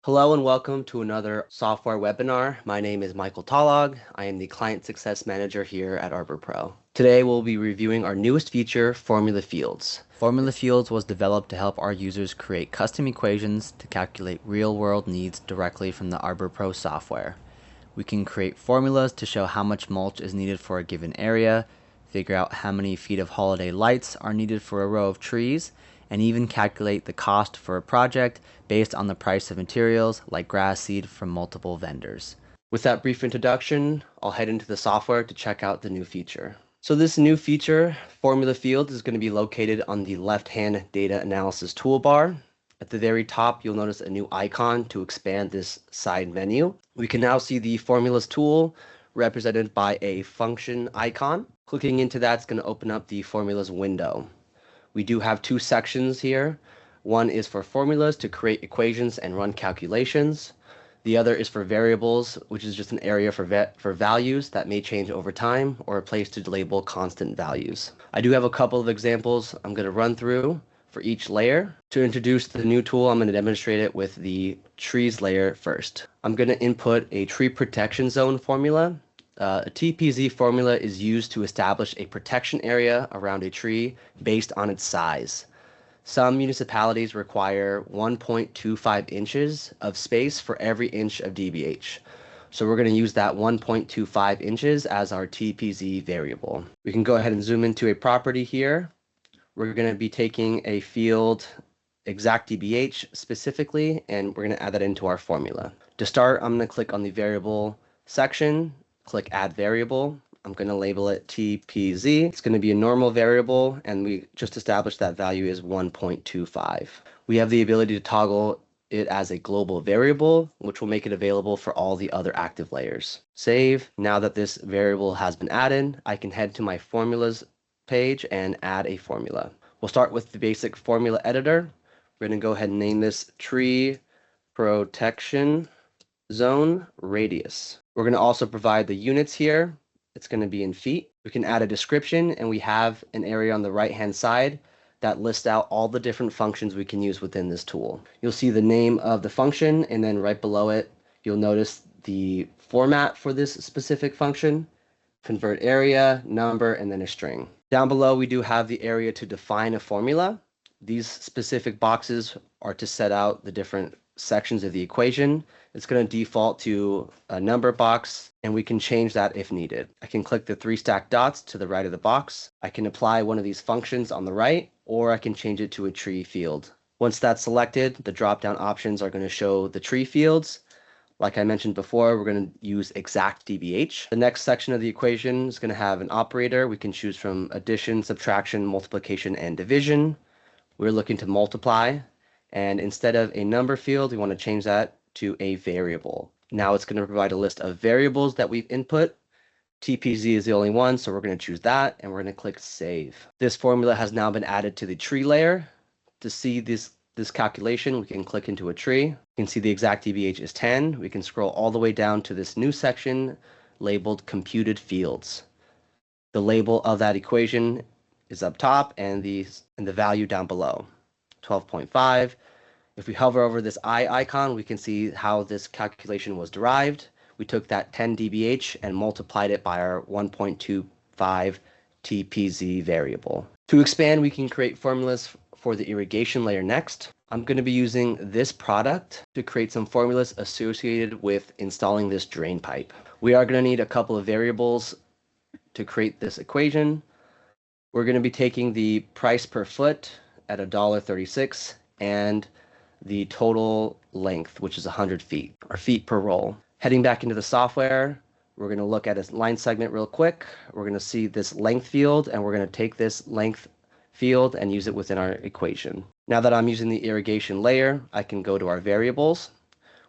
Hello and welcome to another software webinar. My name is Michael Talog. I am the Client Success Manager here at ArborPro. Today we'll be reviewing our newest feature, Formula Fields. Formula Fields was developed to help our users create custom equations to calculate real-world needs directly from the ArborPro software. We can create formulas to show how much mulch is needed for a given area, figure out how many feet of holiday lights are needed for a row of trees, and even calculate the cost for a project based on the price of materials like grass seed from multiple vendors. With that brief introduction, I'll head into the software to check out the new feature. So this new feature, Formula Field, is going to be located on the left-hand data analysis toolbar. At the very top, you'll notice a new icon to expand this side menu. We can now see the formulas tool represented by a function icon. Clicking into that's going to open up the formulas window. We do have two sections here. One is for formulas to create equations and run calculations. The other is for variables, which is just an area for values that may change over time, or a place to label constant values. I do have a couple of examples I'm going to run through for each layer. To introduce the new tool, I'm going to demonstrate it with the trees layer first. I'm going to input a tree protection zone formula. A TPZ formula is used to establish a protection area around a tree based on its size. Some municipalities require 1.25 inches of space for every inch of DBH. So we're going to use that 1.25 inches as our TPZ variable. We can go ahead and zoom into a property here. We're going to be taking a field exact DBH specifically, and we're going to add that into our formula. To start, I'm going to click on the variable section, click add variable. I'm going to label it TPZ. It's going to be a normal variable, and we just established that value is 1.25. We have the ability to toggle it as a global variable, which will make it available for all the other active layers. Save. Now that this variable has been added, I can head to my formulas page and add a formula. We'll start with the basic formula editor. We're going to go ahead and name this tree protection zone radius. We're going to also provide the units here. It's going to be in feet. We can add a description, and we have an area on the right-hand side that lists out all the different functions we can use within this tool. You'll see the name of the function, and then right below it, you'll notice the format for this specific function, convert area, number, and then a string. Down below, we do have the area to define a formula. These specific boxes are to set out the different sections of the equation. It's going to default to a number box, and we can change that if needed. I can click the three stacked dots to the right of the box. I can apply one of these functions on the right, or I can change it to a tree field. Once that's selected, the drop-down options are going to show the tree fields. Like I mentioned before, we're going to use exact DBH. The next section of the equation is going to have an operator. We can choose from addition, subtraction, multiplication, and division. We're looking to multiply, and instead of a number field, we want to change that to a variable. Now it's going to provide a list of variables that we've input. TPZ is the only one, so we're going to choose that, and we're going to click Save. This formula has now been added to the tree layer. To see this calculation, we can click into a tree. You can see the exact DBH is 10. We can scroll all the way down to this new section labeled Computed Fields. The label of that equation is up top, and the value down below, 12.5. If we hover over this eye icon, we can see how this calculation was derived. We took that 10 dBH and multiplied it by our 1.25 TPZ variable. To expand, we can create formulas for the irrigation layer next. I'm going to be using this product to create some formulas associated with installing this drain pipe. We are going to need a couple of variables to create this equation. We're going to be taking the price per foot at $1.36 and the total length, which is 100 feet, or feet per roll. Heading back into the software, we're going to look at a line segment real quick. We're going to see this length field, and we're going to take this length field and use it within our equation. Now that I'm using the irrigation layer, I can go to our variables.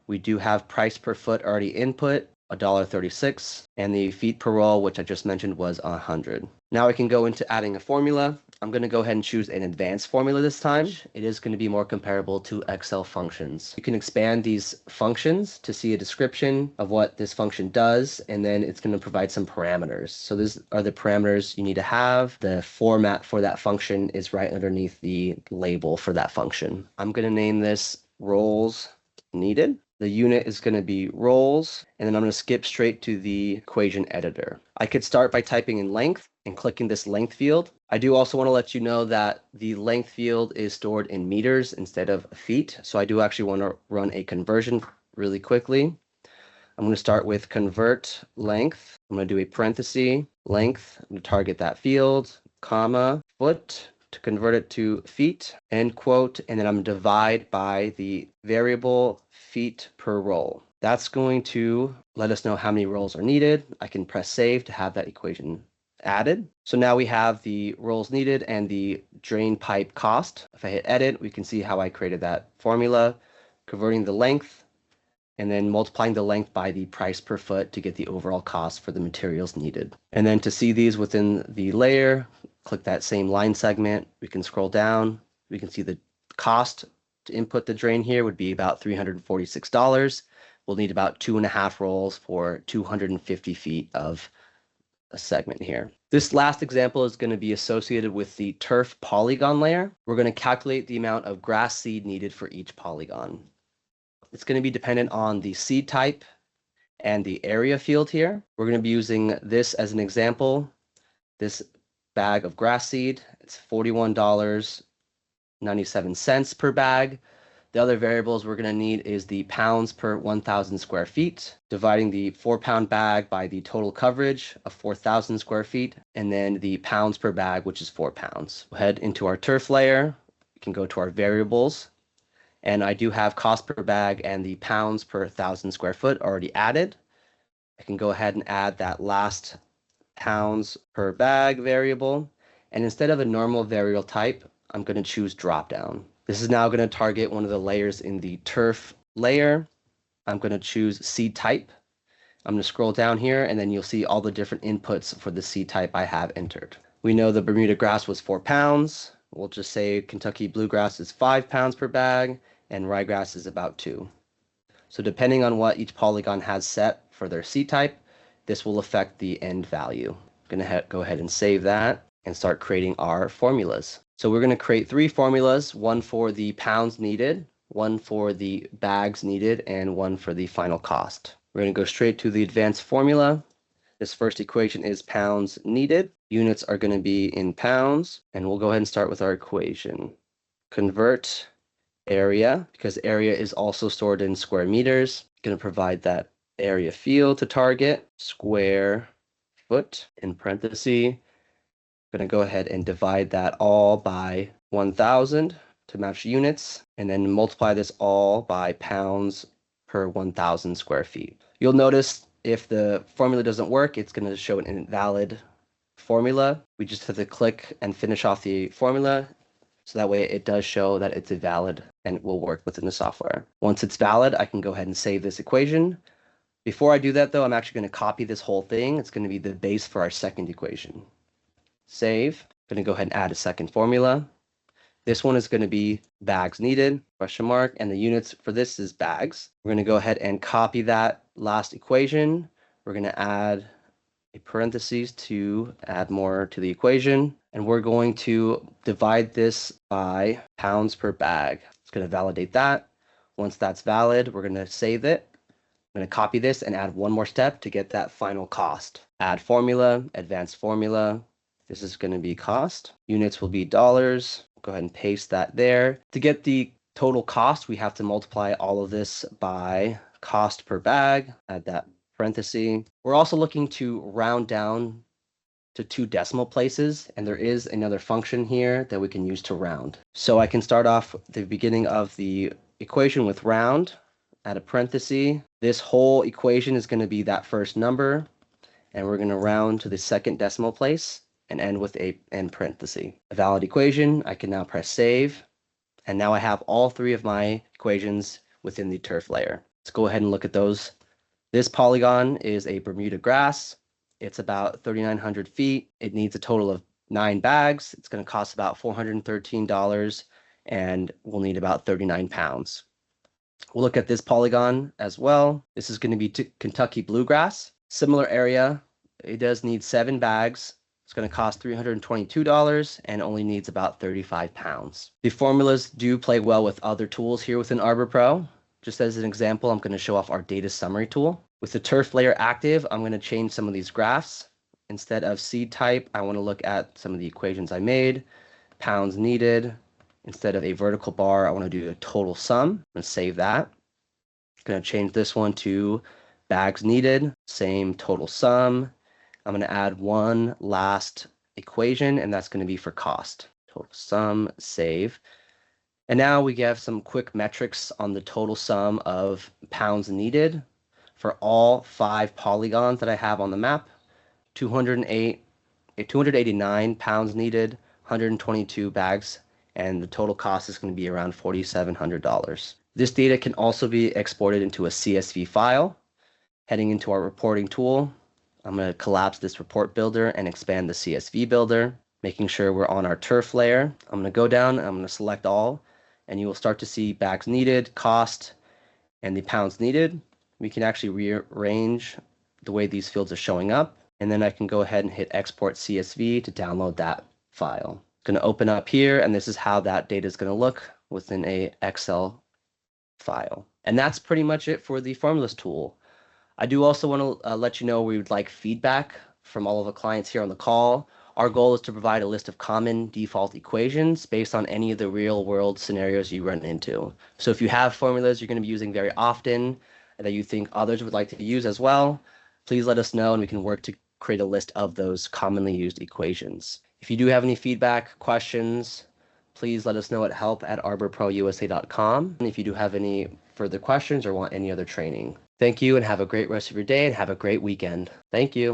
We do have price per foot already input, $1.36, and the feet per roll, which I just mentioned, was 100. Now I can go into adding a formula. I'm going to go ahead and choose an advanced formula this time. It is going to be more comparable to Excel functions. You can expand these functions to see a description of what this function does, and then it's going to provide some parameters. So these are the parameters you need to have. The format for that function is right underneath the label for that function. I'm going to name this rolls needed. The unit is going to be rolls, and then I'm going to skip straight to the equation editor. I could start by typing in length and clicking this length field. I do also want to let you know that the length field is stored in meters instead of feet, so I do actually want to run a conversion really quickly. I'm going to start with convert length. I'm going to do a parenthesis, length, I'm going to target that field, comma, foot, to convert it to feet, end quote, and then I'm going to divide by the variable feet per roll. That's going to let us know how many rolls are needed. I can press save to have that equation added. So now we have the rolls needed and the drain pipe cost. If I hit edit, we can see how I created that formula, converting the length and then multiplying the length by the price per foot to get the overall cost for the materials needed. And then to see these within the layer, click that same line segment. We can scroll down. We can see the cost to input the drain here would be about $346. We'll need about 2.5 rolls for 250 feet of a segment here. This last example is going to be associated with the turf polygon layer. We're going to calculate the amount of grass seed needed for each polygon. It's going to be dependent on the seed type and the area field here. We're going to be using this as an example. This bag of grass seed, it's $41.97 per bag. The other variables we're going to need is the pounds per 1,000 square feet, dividing the 4-pound bag by the total coverage of 4,000 square feet, and then the pounds per bag, which is 4 pounds. We'll head into our turf layer. We can go to our variables. And I do have cost per bag and the pounds per 1,000 square foot already added. I can go ahead and add that last pounds per bag variable. And instead of a normal variable type, I'm going to choose dropdown. This is now going to target one of the layers in the turf layer. I'm going to choose seed type. I'm going to scroll down here and then you'll see all the different inputs for the seed type I have entered. We know the Bermuda grass was 4 pounds. We'll just say Kentucky bluegrass is 5 pounds per bag and ryegrass is about 2. So depending on what each polygon has set for their seed type, this will affect the end value. I'm going to go ahead and save that and start creating our formulas. So we're going to create 3 formulas, one for the pounds needed, one for the bags needed, and one for the final cost. We're going to go straight to the advanced formula. This first equation is pounds needed. Units are going to be in pounds, and we'll go ahead and start with our equation. Convert area, because area is also stored in square meters. Going to provide that area field to target, square foot in parentheses. Going to go ahead and divide that all by 1,000 to match units, and then multiply this all by pounds per 1,000 square feet. You'll notice if the formula doesn't work, it's going to show an invalid formula. We just have to click and finish off the formula, so that way it does show that it's valid and it will work within the software. Once it's valid, I can go ahead and save this equation. Before I do that though, I'm actually going to copy this whole thing. It's going to be the base for our second equation. Save. I'm going to go ahead and add a second formula. This one is going to be bags needed, question mark, and the units for this is bags. We're going to go ahead and copy that last equation. We're going to add a parentheses to add more to the equation, and we're going to divide this by pounds per bag. It's going to validate that. Once that's valid, we're going to save it. I'm going to copy this and add one more step to get that final cost. Add formula, advanced formula. This is going to be cost. Units will be dollars. Go ahead and paste that there. To get the total cost, we have to multiply all of this by cost per bag. Add that parenthesis. We're also looking to round down to 2 decimal places, and there is another function here that we can use to round. So I can start off the beginning of the equation with round, add a parenthesis. This whole equation is going to be that first number, and we're going to round to the 2nd decimal place and end with a end parenthesis. A valid equation. I can now press save, and now I have all 3 of my equations within the turf layer. Let's go ahead and look at those. This polygon is a Bermuda grass. It's about 3,900 feet. It needs a total of 9 bags. It's going to cost about $413, and we'll need about 39 pounds. We'll look at this polygon as well. This is going to be Kentucky bluegrass. Similar area. It does need 7 bags. It's going to cost $322 and only needs about 35 pounds. The formulas do play well with other tools here within ArborPro. Just as an example, I'm going to show off our data summary tool. With the turf layer active, I'm going to change some of these graphs. Instead of seed type, I want to look at some of the equations I made. Pounds needed. Instead of a vertical bar, I want to do a total sum. I'm going to save that. I'm going to change this one to bags needed, same total sum. I'm going to add one last equation, and that's going to be for cost. Total sum, save. And now we have some quick metrics on the total sum of pounds needed for all 5 polygons that I have on the map. 289 pounds needed, 122 bags, and the total cost is going to be around $4,700. This data can also be exported into a CSV file. Heading into our reporting tool, I'm going to collapse this report builder and expand the CSV builder, making sure we're on our turf layer. I'm going to go down, I'm going to select all, and you will start to see bags needed, cost, and the pounds needed. We can actually rearrange the way these fields are showing up, and then I can go ahead and hit export CSV to download that file. Going to open up here, and this is how that data is going to look within a Excel file. And that's pretty much it for the formulas tool. I do also want to let you know we would like feedback from all of the clients here on the call. Our goal is to provide a list of common default equations based on any of the real world scenarios you run into. So if you have formulas you're going to be using very often that you think others would like to use as well, please let us know and we can work to create a list of those commonly used equations. If you do have any feedback, questions, please let us know at help@arborprousa.com. And if you do have any further questions or want any other training. Thank you and have a great rest of your day and have a great weekend. Thank you.